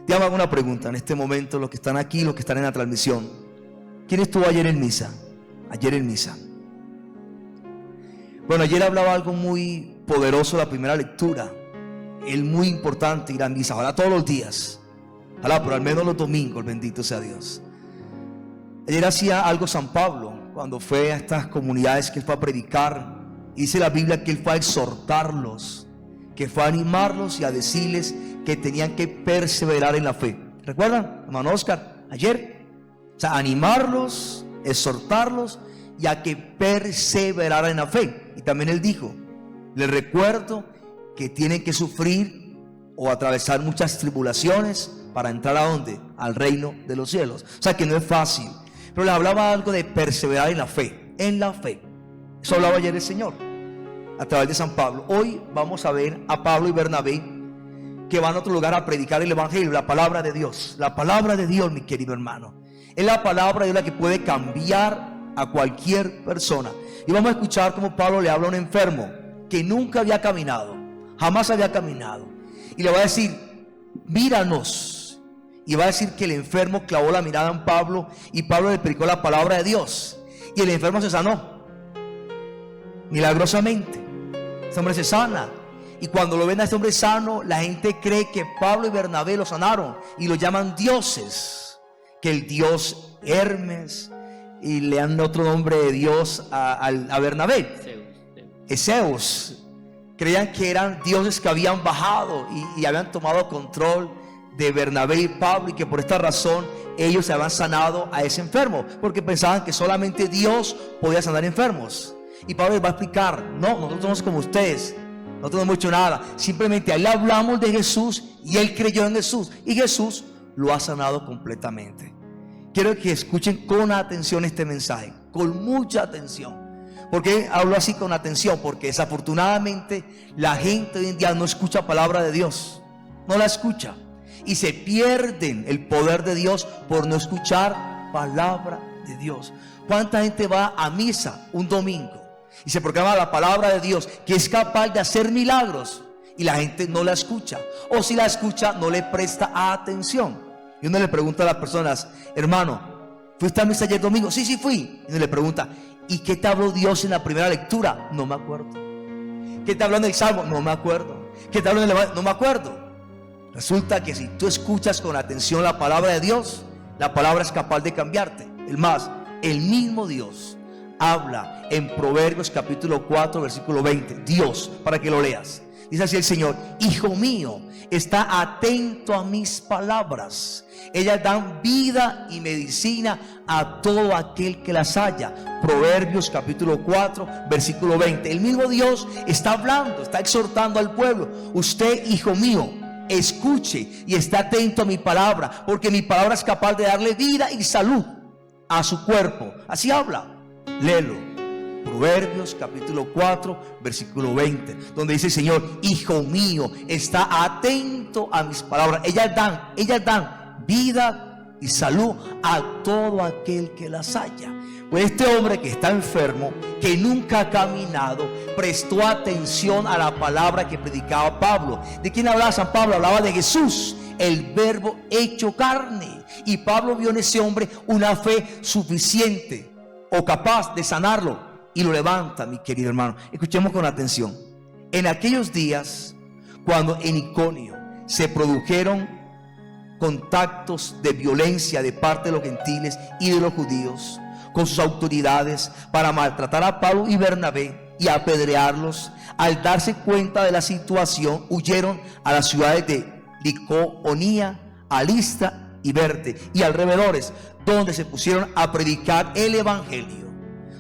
Te hago una pregunta en este momento, los que están aquí, los que están en la transmisión. ¿Quién estuvo ayer en misa? Ayer en misa. Bueno, ayer hablaba algo muy poderoso la primera lectura. Es muy importante ir a misa, ojalá todos los días, ojalá, pero al menos los domingos, bendito sea Dios. Ayer hacía algo San Pablo cuando fue a estas comunidades que él fue a predicar. Dice la Biblia que él fue a exhortarlos, que fue a animarlos y a decirles que tenían que perseverar en la fe. ¿Recuerdan, hermano Oscar? Ayer, o sea, animarlos, exhortarlos y a que perseveraran en la fe. Y también él dijo, les recuerdo que tienen que sufrir o atravesar muchas tribulaciones para entrar ¿a dónde? Al reino de los cielos. O sea que no es fácil. Pero les hablaba algo de perseverar en la fe. En la fe. Eso hablaba ayer el Señor a través de San Pablo. Hoy vamos a ver a Pablo y Bernabé que van a otro lugar a predicar el evangelio, la palabra de Dios. La palabra de Dios, mi querido hermano, es la palabra de Dios la que puede cambiar a cualquier persona. Y vamos a escuchar cómo Pablo le habla a un enfermo que nunca había caminado, jamás había caminado, y le va a decir, míranos. Y va a decir que el enfermo clavó la mirada en Pablo y Pablo le predicó la palabra de Dios y el enfermo se sanó milagrosamente. Este hombre se sana, y cuando lo ven a este hombre sano, la gente cree que Pablo y Bernabé lo sanaron y lo llaman dioses, que el dios Hermes, y le dan otro nombre de Dios a Bernabé, Zeus. Creían que eran dioses que habían bajado y habían tomado control de Bernabé y Pablo, y que por esta razón ellos se habían sanado a ese enfermo, porque pensaban que solamente Dios podía sanar enfermos. Y Pablo les va a explicar, no, nosotros somos como ustedes, nosotros no hemos hecho nada, simplemente a él le hablamos de Jesús y él creyó en Jesús y Jesús lo ha sanado completamente. Quiero que escuchen con atención este mensaje, con mucha atención. ¿Por qué hablo así con atención? Porque desafortunadamente la gente hoy en día no escucha palabra de Dios, no la escucha, y se pierden el poder de Dios por no escuchar palabra de Dios. ¿Cuánta gente va a misa un domingo y se proclama la palabra de Dios, que es capaz de hacer milagros, y la gente no la escucha, o si la escucha no le presta atención? Y uno le pregunta a las personas, hermano, ¿fuiste a misa ayer domingo? Sí, sí fui. Y uno le pregunta, ¿y qué te habló Dios en la primera lectura? No me acuerdo. ¿Qué te habló en el Salmo? No me acuerdo. ¿Qué te habló en el Evangelio? No me acuerdo. Resulta que si tú escuchas con atención la palabra de Dios, la palabra es capaz de cambiarte. Es más, el mismo Dios habla en Proverbios capítulo 4 versículo 20. Dios, para que lo leas, dice así el Señor: hijo mío, está atento a mis palabras, ellas dan vida y medicina a todo aquel que las halla. Proverbios capítulo 4 versículo 20. El mismo Dios está hablando, está exhortando al pueblo: usted, hijo mío, escuche y esté atento a mi palabra, porque mi palabra es capaz de darle vida y salud a su cuerpo. Así habla, léelo. Proverbios capítulo 4 versículo 20, donde dice el Señor: hijo mío, está atento a mis palabras, ellas dan vida y salud a todo aquel que las haya. Pues este hombre que está enfermo, que nunca ha caminado, prestó atención a la palabra que predicaba Pablo. ¿De quién hablaba San Pablo? Hablaba de Jesús, el verbo hecho carne. Y Pablo vio en ese hombre una fe suficiente o capaz de sanarlo, y lo levanta, mi querido hermano. Escuchemos con atención. En aquellos días, cuando en Iconio se produjeron contactos de violencia de parte de los gentiles y de los judíos con sus autoridades para maltratar a Pablo y Bernabé y apedrearlos, al darse cuenta de la situación, huyeron a las ciudades de Licaonia, a Listra y Derbe y alrededores, donde se pusieron a predicar el evangelio.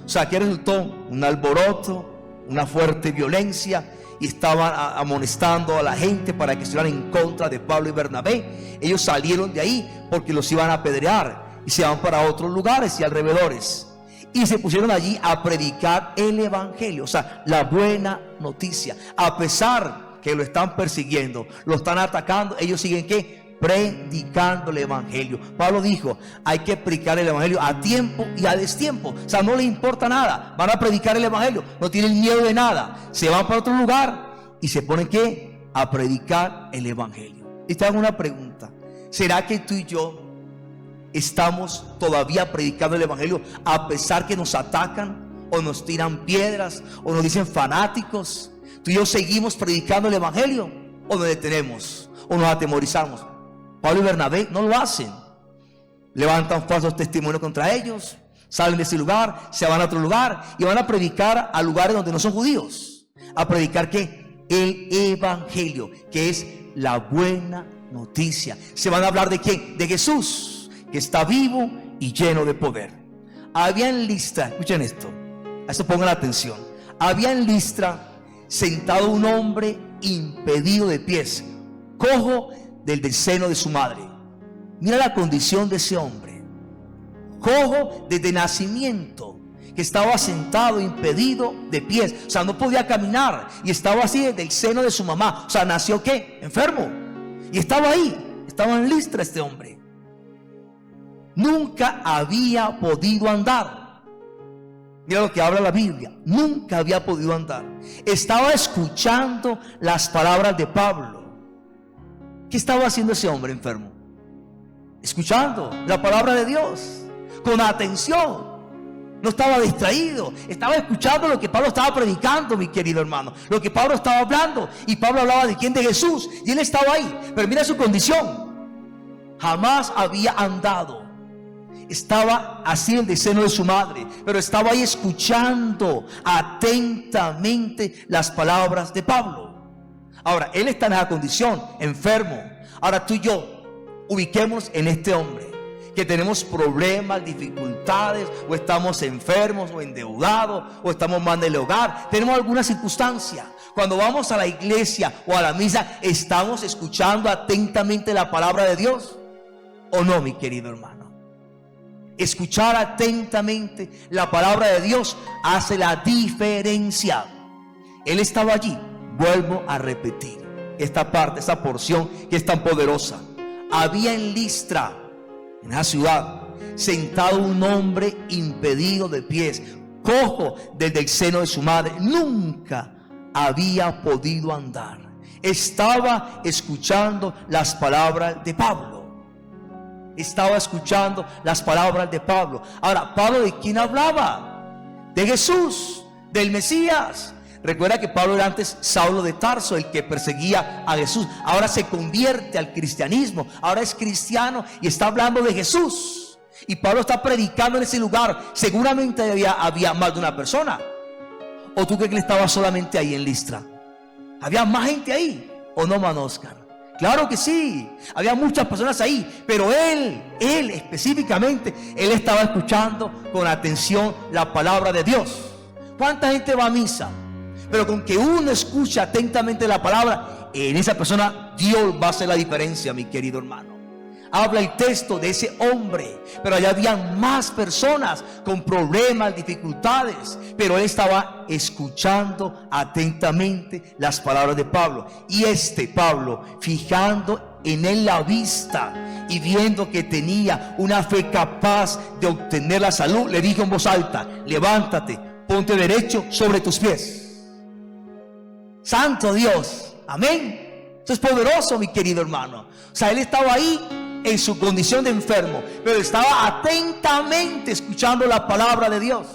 O sea, que resultó un alboroto, una fuerte violencia, y estaban amonestando a la gente para que estuvieran en contra de Pablo y Bernabé. Ellos salieron de ahí porque los iban a apedrear y se van para otros lugares y alrededores, y se pusieron allí a predicar el evangelio, o sea, la buena noticia. A pesar que lo están persiguiendo, lo están atacando, ellos siguen ¿qué? Predicando el evangelio. Pablo dijo: hay que predicar el evangelio a tiempo y a destiempo. O sea, no le importa nada, van a predicar el evangelio, no tienen miedo de nada, se van para otro lugar y se ponen ¿qué? A predicar el evangelio. Y te hago una pregunta: ¿Será que tú y yo estamos todavía predicando el evangelio a pesar que nos atacan o nos tiran piedras o nos dicen fanáticos? ¿Tú y yo seguimos predicando el evangelio o nos detenemos o nos atemorizamos? Pablo y Bernabé no lo hacen. Levantan falsos testimonios contra ellos, salen de ese lugar, se van a otro lugar y van a predicar a lugares donde no son judíos. A predicar ¿qué? El evangelio, que es la buena noticia. Se van a hablar ¿de quién? De Jesús, que está vivo y lleno de poder. Había en Listra, escuchen esto, a esto pongan atención. Había en Listra sentado un hombre impedido de pies, cojo del seno de su madre. Mira la condición de ese hombre, cojo desde nacimiento, que estaba sentado impedido de pies, o sea, no podía caminar y estaba así desde el seno de su mamá. O sea, nació ¿qué? Enfermo. Y estaba ahí, estaba en Listra este hombre. Nunca había podido andar. Mira lo que habla la Biblia. Nunca había podido andar. Estaba escuchando las palabras de Pablo. ¿Qué estaba haciendo ese hombre enfermo? Escuchando la palabra de Dios con atención. No estaba distraído, estaba escuchando lo que Pablo estaba predicando, mi querido hermano. Lo que Pablo estaba hablando. Y Pablo hablaba de quién, de Jesús. Y él estaba ahí. Pero mira su condición. Jamás había andado. Estaba así en el seno de su madre, pero estaba ahí escuchando atentamente las palabras de Pablo. Ahora, él está en esa condición, enfermo. Ahora tú y yo, ubiquémonos en este hombre, que tenemos problemas, dificultades, o estamos enfermos, o endeudados, o estamos mal del hogar, tenemos alguna circunstancia. Cuando vamos a la iglesia o a la misa, ¿estamos escuchando atentamente la palabra de Dios? ¿O no, mi querido hermano? Escuchar atentamente la palabra de Dios hace la diferencia. Él estaba allí. Vuelvo a repetir esta parte, esta porción que es tan poderosa. Había en Listra, en esa ciudad, sentado un hombre impedido de pies, cojo desde el seno de su madre. Nunca había podido andar. Estaba escuchando las palabras de Pablo. Estaba escuchando las palabras de Pablo. Ahora, ¿Pablo de quién hablaba? De Jesús, del Mesías. Recuerda que Pablo era antes Saulo de Tarso, el que perseguía a Jesús. Ahora se convierte al cristianismo. Ahora es cristiano y está hablando de Jesús. Y Pablo está predicando en ese lugar. Seguramente había más de una persona. ¿O tú crees que él estaba solamente ahí en Listra? ¿Había más gente ahí? ¿O no, hermano Oscar? Claro que sí, había muchas personas ahí, pero él específicamente, él estaba escuchando con atención la palabra de Dios. ¿Cuánta gente va a misa? Pero con que uno escucha atentamente la palabra, en esa persona Dios va a hacer la diferencia, mi querido hermano. Habla el texto de ese hombre, pero allá había más personas con problemas, dificultades, pero él estaba escuchando atentamente las palabras de Pablo. Y Pablo, fijando en él la vista y viendo que tenía una fe capaz de obtener la salud, le dijo en voz alta: levántate, ponte derecho sobre tus pies. Santo Dios, amén. Eso es poderoso, mi querido hermano. O sea, él estaba ahí en su condición de enfermo, pero estaba atentamente escuchando la palabra de Dios.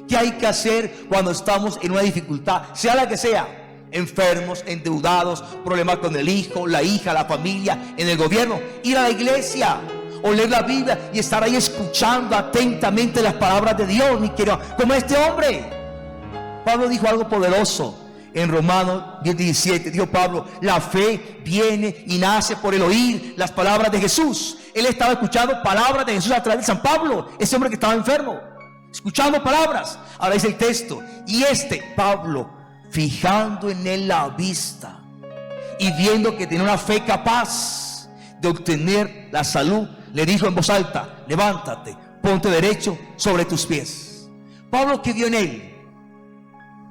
¿Qué hay que hacer cuando estamos en una dificultad, sea la que sea? Enfermos, endeudados, problemas con el hijo, la hija, la familia, en el gobierno. Ir a la iglesia o leer la Biblia y estar ahí escuchando atentamente las palabras de Dios, mi querido. Como este hombre, Pablo dijo algo poderoso. En Romanos 10:17 dijo Pablo: la fe viene y nace por el oír las palabras de Jesús. Él estaba escuchando palabras de Jesús a través de San Pablo, ese hombre que estaba enfermo, escuchando palabras. Ahora dice el texto: y Pablo, fijando en él la vista y viendo que tenía una fe capaz de obtener la salud, le dijo en voz alta: levántate, ponte derecho sobre tus pies. Pablo, ¿qué vio en él?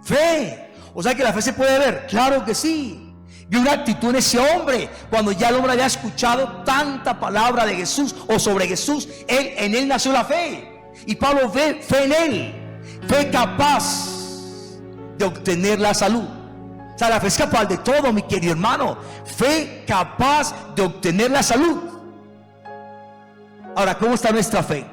Fe. O sea que la fe se puede ver, claro que sí. Vio una actitud en ese hombre cuando ya el hombre había escuchado tanta palabra de Jesús o sobre Jesús. En él nació la fe. Y Pablo ve fe en él, fe capaz de obtener la salud. O sea, la fe es capaz de todo, mi querido hermano. Fe capaz de obtener la salud. Ahora, ¿cómo está nuestra fe?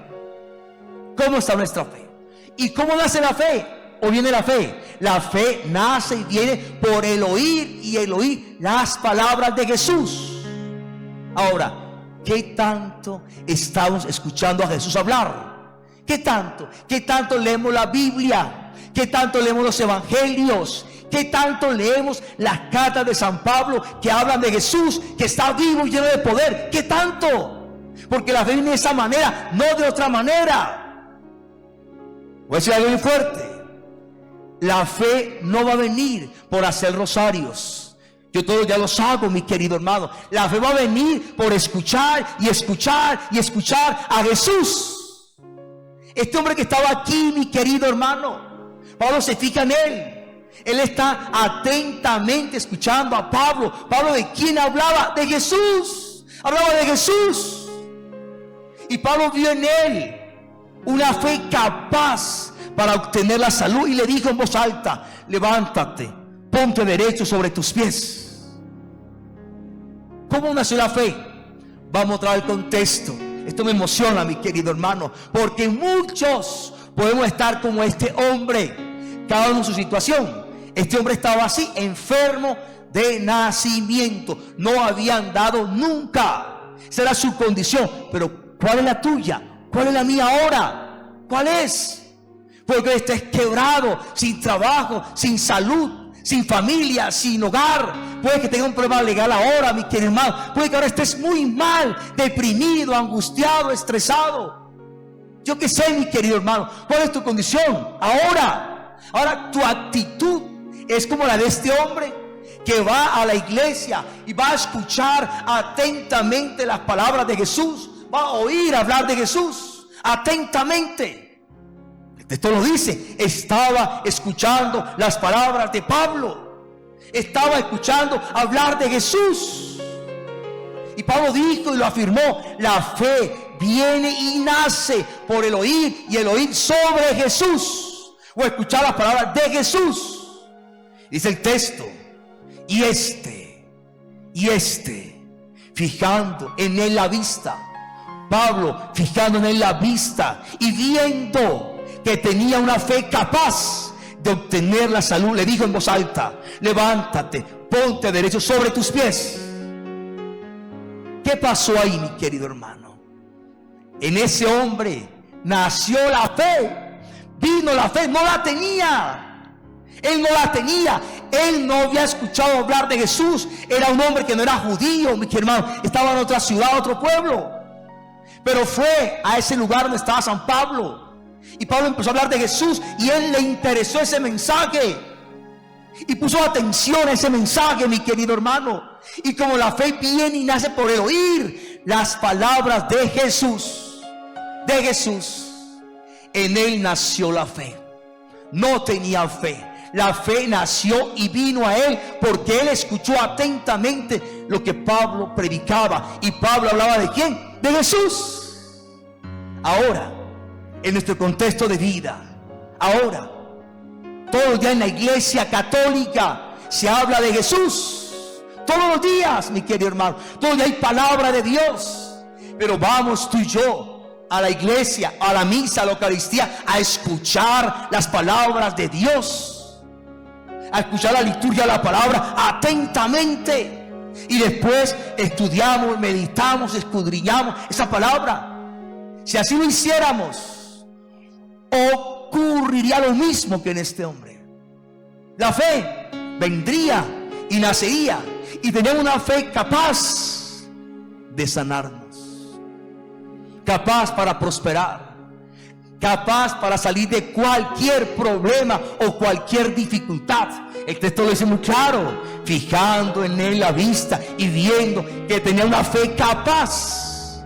¿Cómo está nuestra fe? ¿Y cómo nace la fe? ¿O viene la fe? La fe nace y viene por el oír, y el oír las palabras de Jesús. Ahora, ¿qué tanto estamos escuchando a Jesús hablar? ¿Qué tanto? ¿Qué tanto leemos la Biblia? ¿Qué tanto leemos los evangelios? ¿Qué tanto leemos las cartas de San Pablo que hablan de Jesús, que está vivo y lleno de poder? ¿Qué tanto? Porque la fe viene de esa manera, no de otra manera. Voy a decir algo muy fuerte. La fe no va a venir por hacer rosarios. Yo todos ya los hago, mi querido hermano. La fe va a venir por escuchar y escuchar y escuchar a Jesús. Este hombre que estaba aquí, mi querido hermano, Pablo se fija en él. Él está atentamente escuchando a Pablo. Pablo, ¿de quién hablaba? De Jesús. Hablaba de Jesús. Y Pablo vio en él una fe capaz para obtener la salud, y le dijo en voz alta: levántate, ponte derecho sobre tus pies. ¿Cómo nació la fe? Vamos a traer el contexto. Esto me emociona, mi querido hermano, porque muchos podemos estar como este hombre, cada uno en su situación. Este hombre estaba así, enfermo de nacimiento, no había andado nunca. Esa era su condición. Pero ¿cuál es la tuya? ¿Cuál es la mía ahora? ¿Cuál es? Porque estés quebrado, sin trabajo, sin salud, sin familia, sin hogar. Puede que tenga un problema legal ahora, mi querido hermano. Puede que ahora estés muy mal, deprimido, angustiado, estresado. Yo qué sé, mi querido hermano, ¿cuál es tu condición ahora? Tu actitud es como la de este hombre que va a la iglesia y va a escuchar atentamente las palabras de Jesús. Va a oír hablar de Jesús atentamente. Esto lo dice: estaba escuchando las palabras de Pablo, estaba escuchando hablar de Jesús. Y Pablo dijo y lo afirmó: la fe viene y nace por el oír, y el oír sobre Jesús, o escuchar las palabras de Jesús. Dice el texto: y este, fijando en él la vista. Pablo, fijando en él la vista y viendo que tenía una fe capaz de obtener la salud, le dijo en voz alta: levántate, ponte derecho sobre tus pies. ¿Qué pasó ahí, mi querido hermano? En ese hombre nació la fe, vino la fe. No la tenía. Él no la tenía. Él no había escuchado hablar de Jesús. Era un hombre que no era judío, mi querido hermano. Estaba en otra ciudad, otro pueblo. Pero fue a ese lugar donde estaba San Pablo. Y Pablo empezó a hablar de Jesús, y él le interesó ese mensaje. Y puso atención a ese mensaje, mi querido hermano. Y como la fe viene y nace por el oír las palabras de Jesús, en él nació la fe. No tenía fe. La fe nació y vino a él porque él escuchó atentamente lo que Pablo predicaba. Y Pablo hablaba ¿de quién? De Jesús. Ahora, en nuestro contexto de vida, ahora, todos los días en la iglesia católica se habla de Jesús. Todos los días, mi querido hermano, todos los días hay palabra de Dios. Pero vamos tú y yo a la iglesia, a la misa, a la Eucaristía, a escuchar las palabras de Dios, a escuchar la liturgia de la palabra atentamente, y después estudiamos, meditamos, escudriñamos esa palabra. Si así lo hiciéramos, ocurriría lo mismo que en este hombre. La fe vendría y nacería, y teníamos una fe capaz de sanarnos, capaz para prosperar, capaz para salir de cualquier problema o cualquier dificultad. El texto lo dice muy claro: fijando en él la vista y viendo que tenía una fe capaz.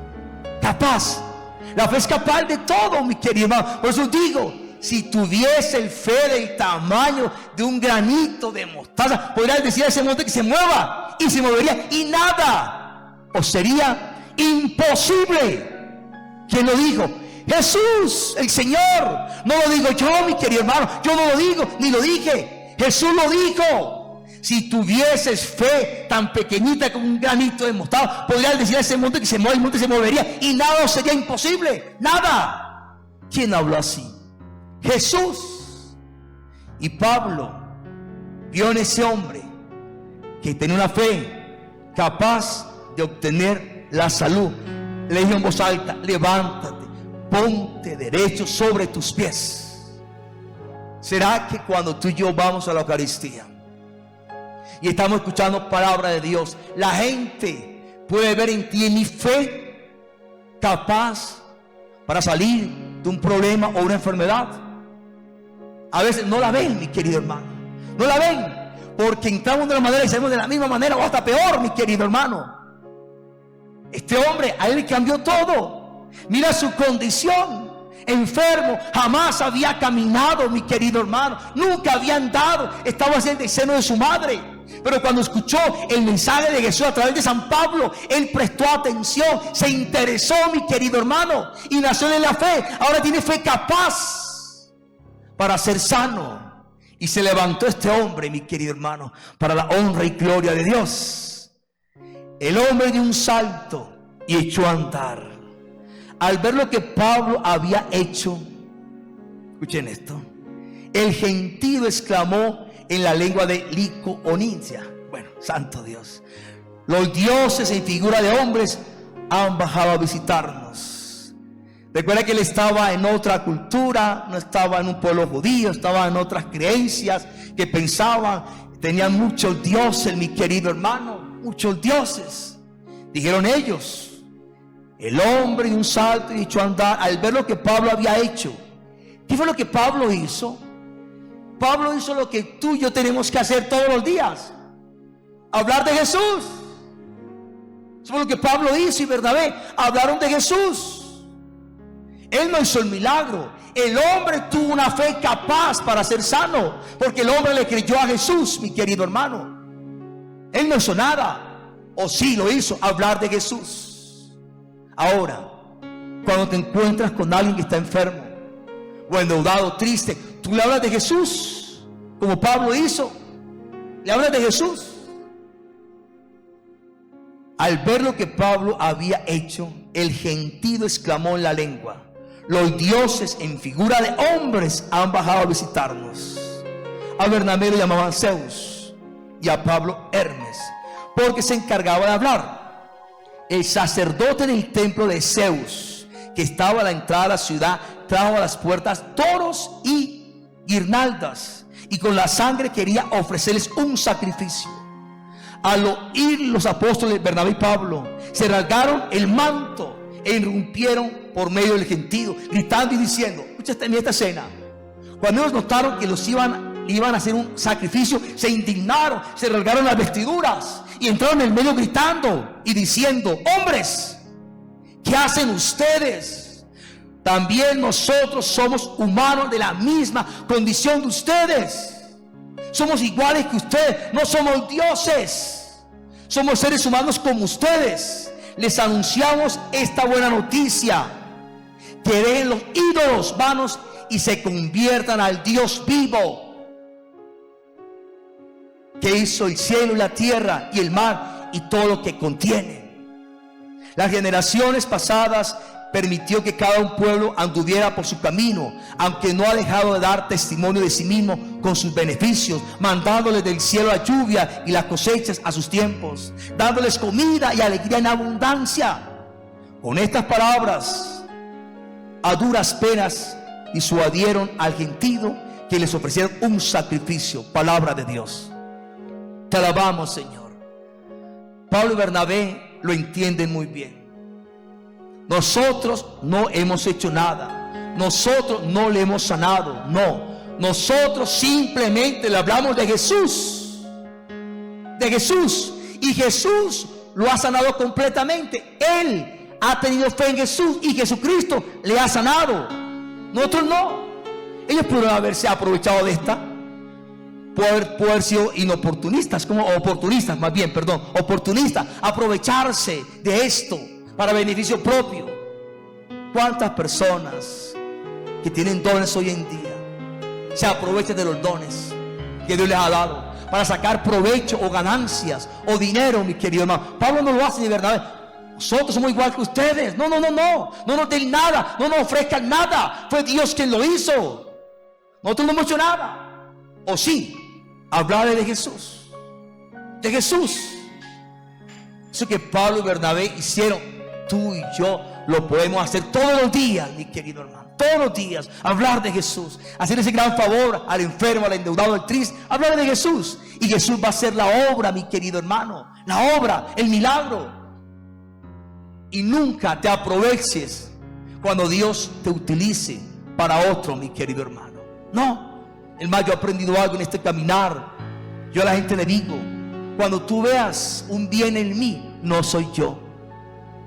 La fe es capaz de todo, mi querido hermano. Por eso digo, si tuviese el fe del tamaño de un granito de mostaza, podrías decir a ese monte que se mueva, y se movería, y nada os sería imposible. ¿Quién lo dijo? Jesús, el Señor. No lo digo yo, mi querido hermano. Yo no lo digo, ni lo dije. Jesús lo dijo. Si tuvieses fe tan pequeñita como un granito de mostaza, podrías decir a ese monte que se mueve, el monte se movería y nada sería imposible. Nada. ¿Quién habló así? Jesús. Y Pablo vio en ese hombre que tenía una fe capaz de obtener la salud. Le dijo en voz alta: levántate, ponte derecho sobre tus pies. ¿Será que cuando tú y yo vamos a la Eucaristía y estamos escuchando palabra de Dios, la gente puede ver en ti, en mi fe, capaz para salir de un problema o una enfermedad? A veces no la ven, mi querido hermano. No la ven, porque entramos de una manera y salimos de la misma manera, o hasta peor, mi querido hermano. Este hombre, a él le cambió todo. Mira su condición. Enfermo, jamás había caminado, mi querido hermano. Nunca había andado. Estaba en el seno de su madre. Pero cuando escuchó el mensaje de Jesús a través de San Pablo, él prestó atención, se interesó, mi querido hermano, y nació en la fe. Ahora tiene fe capaz para ser sano. Y se levantó este hombre, mi querido hermano, para la honra y gloria de Dios. El hombre dio un salto y echó a andar. Al ver lo que Pablo había hecho, escuchen esto, el gentío exclamó en la lengua de Licaonia: bueno, santo Dios, los dioses en figura de hombres han bajado a visitarnos. Recuerda que él estaba en otra cultura, no estaba en un pueblo judío, estaba en otras creencias que pensaban, tenían muchos dioses, mi querido hermano, muchos dioses. Dijeron ellos. El hombre dio un salto y echó a andar al ver lo que Pablo había hecho. ¿Qué fue lo que Pablo hizo? Pablo hizo lo que tú y yo tenemos que hacer todos los días: hablar de Jesús. Eso fue lo que Pablo hizo y Bernabé. Hablaron de Jesús. Él no hizo el milagro. El hombre tuvo una fe capaz para ser sano, porque el hombre le creyó a Jesús, mi querido hermano. Él no hizo nada. O sí lo hizo, hablar de Jesús. Ahora, cuando te encuentras con alguien que está enfermo o endeudado, triste, tú le hablas de Jesús, como Pablo hizo. Le hablas de Jesús. Al ver lo que Pablo había hecho, el gentío exclamó en la lengua: los dioses en figura de hombres han bajado a visitarnos. A Bernabé lo llamaban Zeus y a Pablo Hermes, porque se encargaba de hablar. El sacerdote del templo de Zeus, que estaba a la entrada de la ciudad, trajo a las puertas toros y guirnaldas, y con la sangre quería ofrecerles un sacrificio. Al oír los apóstoles Bernabé y Pablo, se rasgaron el manto e irrumpieron por medio del gentío, gritando y diciendo: escucha esta escena. Cuando ellos notaron que iban a hacer un sacrificio, se indignaron, se rasgaron las vestiduras y entraron en el medio gritando y diciendo: hombres, ¿qué hacen ustedes? También nosotros somos humanos de la misma condición de ustedes. Somos iguales que ustedes, no somos dioses. Somos seres humanos como ustedes. Les anunciamos esta buena noticia: que dejen los ídolos vanos y se conviertan al Dios vivo, que hizo el cielo y la tierra y el mar y todo lo que contiene. Las generaciones pasadas permitió que cada un pueblo anduviera por su camino, aunque no ha dejado de dar testimonio de sí mismo con sus beneficios, mandándoles del cielo la lluvia y las cosechas a sus tiempos, dándoles comida y alegría en abundancia. Con estas palabras, a duras penas disuadieron al gentío, que les ofrecieron un sacrificio. Palabra de Dios. Te alabamos, Señor. Pablo y Bernabé lo entienden muy bien. Nosotros no hemos hecho nada. Nosotros no le hemos sanado. No. Nosotros simplemente le hablamos de Jesús. De Jesús. Y Jesús lo ha sanado completamente. Él ha tenido fe en Jesús y Jesucristo le ha sanado. Nosotros no. Ellos pudieron haberse aprovechado de esta. Poder haber sido inoportunistas, como oportunistas, más bien, perdón, oportunistas, aprovecharse de esto para beneficio propio. ¿Cuántas personas que tienen dones hoy en día se aprovechan de los dones que Dios les ha dado para sacar provecho o ganancias o dinero, mi querido hermano. Pablo no lo hace de verdad. Nosotros somos igual que ustedes. No nos den nada, no nos ofrezcan nada. Fue Dios quien lo hizo. Nosotros no hemos hecho nada. O sí, hablarle de Jesús. De Jesús. Eso que Pablo y Bernabé hicieron, tú y yo lo podemos hacer todos los días, mi querido hermano. Todos los días, hablar de Jesús, hacer ese gran favor al enfermo, al endeudado, al triste, hablar de Jesús. Y Jesús va a hacer la obra, mi querido hermano. La obra, el milagro. Y nunca te aproveches cuando Dios te utilice para otro, mi querido hermano. No, yo he aprendido algo en este caminar. Yo a la gente le digo, cuando tú veas un bien en mí, no soy yo.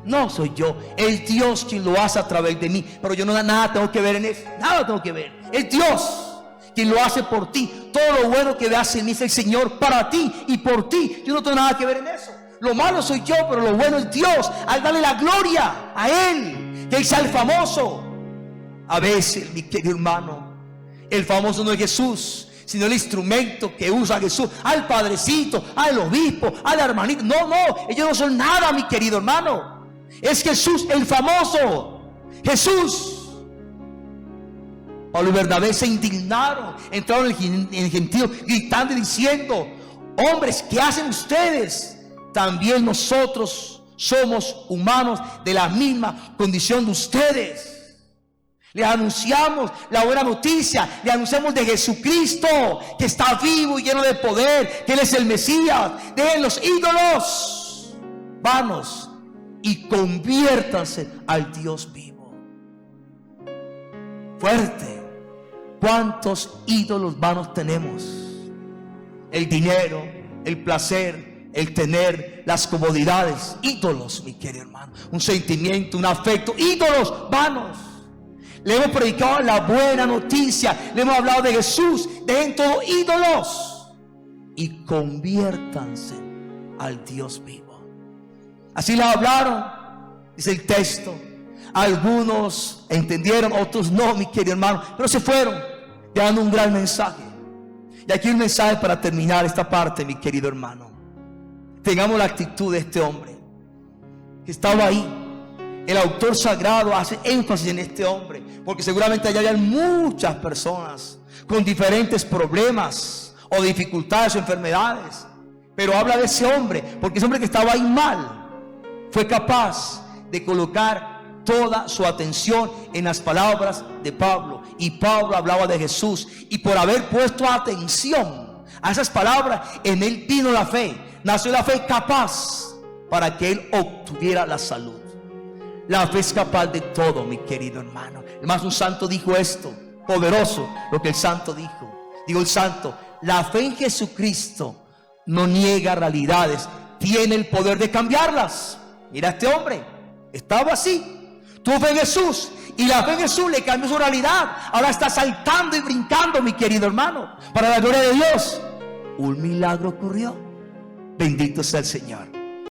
No soy yo, es Dios quien lo hace a través de mí. Pero yo nada tengo que ver en eso. Nada tengo que ver. Es Dios quien lo hace por ti. Todo lo bueno que veas en mí es el Señor para ti y por ti. Yo no tengo nada que ver en eso. Lo malo soy yo, pero lo bueno es Dios. Al darle la gloria a Él, que Él sea el famoso. A veces, mi querido hermano, el famoso no es Jesús, sino el instrumento que usa Jesús. Al padrecito, al obispo, al hermanito. No, ellos no son nada, mi querido hermano. Es Jesús el famoso. Jesús. Pablo y Bernabé se indignaron, entraron en el gentío gritando y diciendo: hombres, ¿qué hacen ustedes? También nosotros somos humanos de la misma condición de ustedes. Les anunciamos la buena noticia, le anunciamos de Jesucristo, que está vivo y lleno de poder, que Él es el Mesías. Dejen los ídolos vanos y conviértanse al Dios vivo. Fuerte. ¿Cuántos ídolos vanos tenemos? El dinero, el placer, el tener, las comodidades. Ídolos, mi querido hermano. Un sentimiento, un afecto. Ídolos vanos. Le hemos predicado la buena noticia. Le hemos hablado de Jesús. Dejen todos ídolos y conviértanse al Dios vivo. Así le hablaron, dice el texto. Algunos entendieron, otros no, mi querido hermano, pero se fueron dando un gran mensaje. Y aquí un mensaje para terminar esta parte, mi querido hermano. Tengamos la actitud de este hombre que estaba ahí. El autor sagrado hace énfasis en este hombre, porque seguramente allá hay muchas personas con diferentes problemas o dificultades o enfermedades, pero habla de ese hombre, porque ese hombre que estaba ahí mal fue capaz de colocar toda su atención en las palabras de Pablo. Y Pablo hablaba de Jesús. Y por haber puesto atención a esas palabras, en él vino la fe. Nació la fe capaz para que él obtuviera la salud. La fe es capaz de todo, mi querido hermano. Además, un santo dijo esto, poderoso lo que el santo dijo. Digo el santo: la fe en Jesucristo no niega realidades, tiene el poder de cambiarlas. Mira, este hombre estaba así, tuvo fe en Jesús, y la fe en Jesús le cambió su realidad. Ahora está saltando y brincando, mi querido hermano, para la gloria de Dios. Un milagro ocurrió. Bendito sea el Señor.